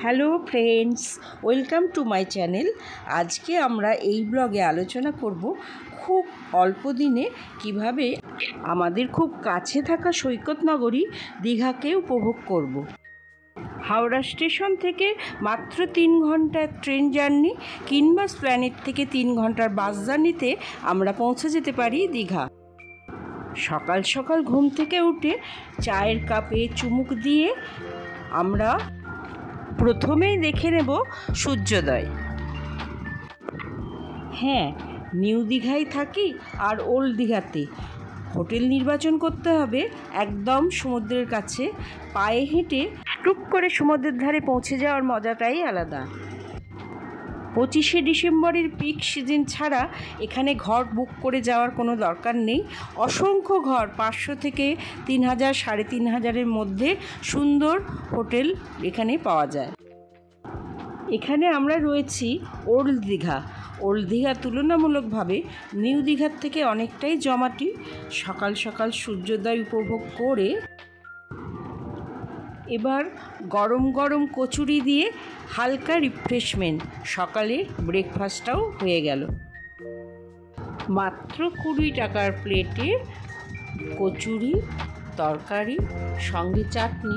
Hello friends, welcome to my channel. আজকে আমরা এই ব্লগে আলোচনা করব খুব অল্প দিনে কিভাবে আমাদের খুব কাছে থাকা সৈকত নগরী দীঘাকে উপভোগ করব। হাওড়া স্টেশন থেকে মাত্র 3 ঘন্টার ট্রেন জার্নি কিংবা এসপ্ল্যানেড থেকে 3 ঘন্টার বাস জার্নিতে আমরা পৌঁছে যেতে পারি দীঘা। সকাল সকাল ঘুম থেকে উঠে চায়ের কাপে চুমুক দিয়ে আমরা প্রথমেই দেখে নেব সূর্যোদয়। হ্যাঁ, নিউ দীঘায় থাকি আর ওল্ড দীঘাতে। হোটেল নির্বাচন করতে হবে একদম সমুদ্রের কাছে। পায়ে হেঁটে টুক করে সমুদ্রের ধারে পৌঁছে যাওয়ার মজাটাই আলাদা। 25শে ডিসেম্বরের পিক সিজন ছাড়া এখানে ঘর বুক করে যাওয়ার কোনো দরকার নেই। অসংখ্য ঘর, 500 থেকে 3000, 3500-এর মধ্যে সুন্দর হোটেল এখানে পাওয়া যায়। এখানে আমরা রয়েছি ওল্ড দীঘা। ওল্ড দীঘা তুলনামূলকভাবে নিউ দীঘার থেকে অনেকটাই জমাটি। সকাল সকাল সূর্যোদয় উপভোগ করে এবার গরম গরম কচুরি দিয়ে হালকা রিফ্রেশমেন্ট, সকালের ব্রেকফাস্টটাও হয়ে গেল। মাত্র 20 টাকার প্লেটে কচুরি, তরকারি, সঙ্গে চাটনি।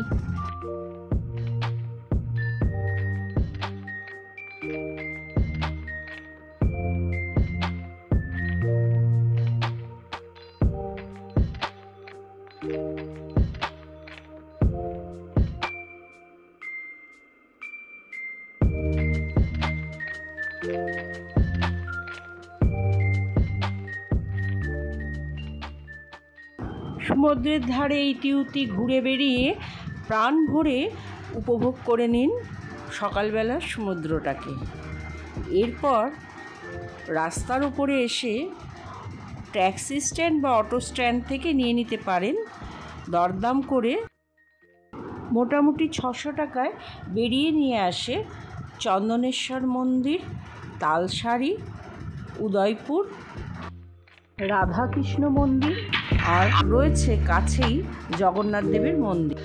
সমুদ্রের ধারে ইতিউতি ঘুরে বেরিয়ে প্রাণ ভরে উপভোগ করে নিন সকালবেলার সমুদ্রটাকে। এরপর রাস্তার উপরে এসে ট্যাক্সি স্ট্যান্ড বা অটো স্ট্যান্ড থেকে নিয়ে নিতে পারেন দরদাম করে। মোটামুটি 600 টাকায় বেরিয়ে নিয়ে আসে চন্দনেশ্বর মন্দির, তালসারি, উদয়পুর, রাধাকৃষ্ণ মন্দির, আর রয়েছে কাছেই জগন্নাথ দেবের মন্দির।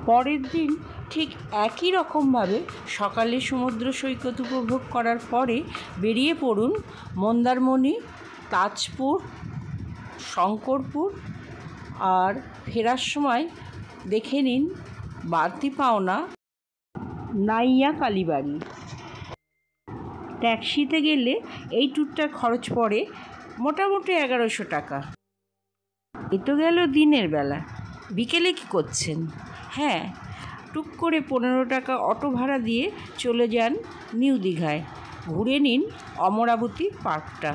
পরের দিন ঠিক একই রকমভাবে সকালে সমুদ্র সৈকত উপভোগ করার পরে বেরিয়ে পড়ুন মন্দারমণি, তাজপুর, শঙ্করপুর, আর ফেরার সময় দেখে নিন বাড়তি পাওনা নাইয়া কালীবাড়ি। ট্যাক্সিতে গেলে এই ট্যুরটার খরচ পড়ে মোটামুটি 1100 টাকা। এ তো গেল দিনের বেলা। বিকেলে কি করছেন? হ্যাঁ, টুক করে 15 টাকা অটো ভাড়া দিয়ে চলে যান নিউ দীঘায়, ঘুরে নিন অমরাবতী পার্কটা।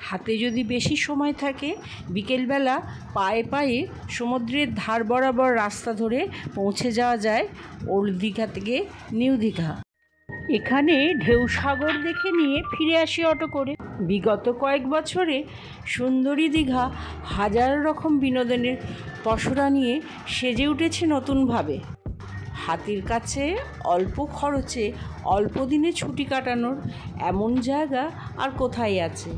হাতে যদি বেশি সময় থাকে বিকেলবেলা পায়ে পায়ে সমুদ্রের ধার বরাবর রাস্তা ধরে পৌঁছে যাওয়া যায় ওল্ড দীঘা থেকে নিউ দীঘা। এখানে ঢেউসাগর দেখে নিয়ে ফিরে আসি অটো করে। বিগত কয়েক বছরে সুন্দরী দীঘা হাজার রকম বিনোদনের পসরা নিয়ে সেজে উঠেছে নতুনভাবে। হাতের কাছে অল্প খরচে অল্প দিনে ছুটি কাটানোর এমন জায়গা আর কোথায় আছে?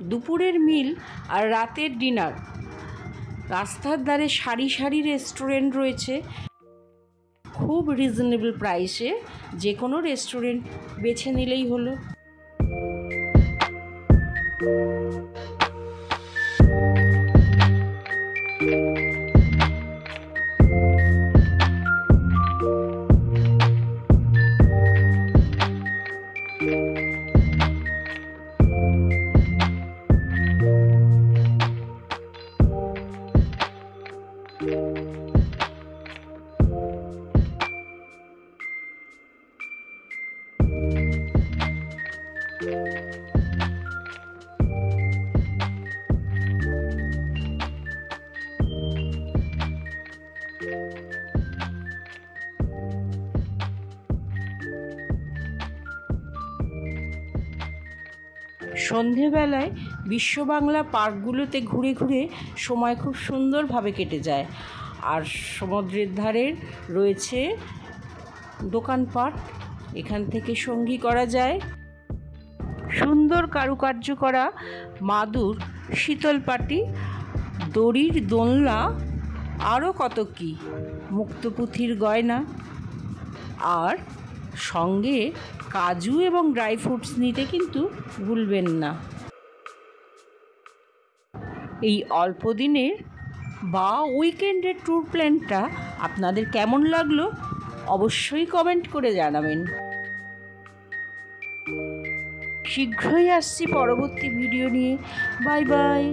দুপুরের মিল আর রাতের ডিনার, রাস্তার ধারে সারি সারি রেস্টুরেন্ট রয়েছে। খুব রিজনেবল প্রাইসে যে কোনো রেস্টুরেন্ট বেছে নিলেই হলো। সন্ধেবেলায় বিশ্ববাংলা পার্কগুলোতে ঘুরে ঘুরে সময় খুব সুন্দরভাবে কেটে যায়। আর সমুদ্রের ধারে রয়েছে দোকানপাট, এখান থেকে সঙ্গী করা যায় সুন্দর কারুকার্য করা মাদুর, শীতল পাটি, দড়ির দোলনা, আরও কত কি, মুক্তপুঁথির গয়না, আর সঙ্গে কাজু এবং ড্রাই ফ্রুটস নিতে কিন্তু ভুলবেন না। এই অল্প দিনের বা উইকেন্ডের ট্যুর প্ল্যানটা আপনাদের কেমন লাগলো অবশ্যই কমেন্ট করে জানাবেন। শীঘ্রই আসছি পরবর্তী ভিডিও নিয়ে। Bye bye.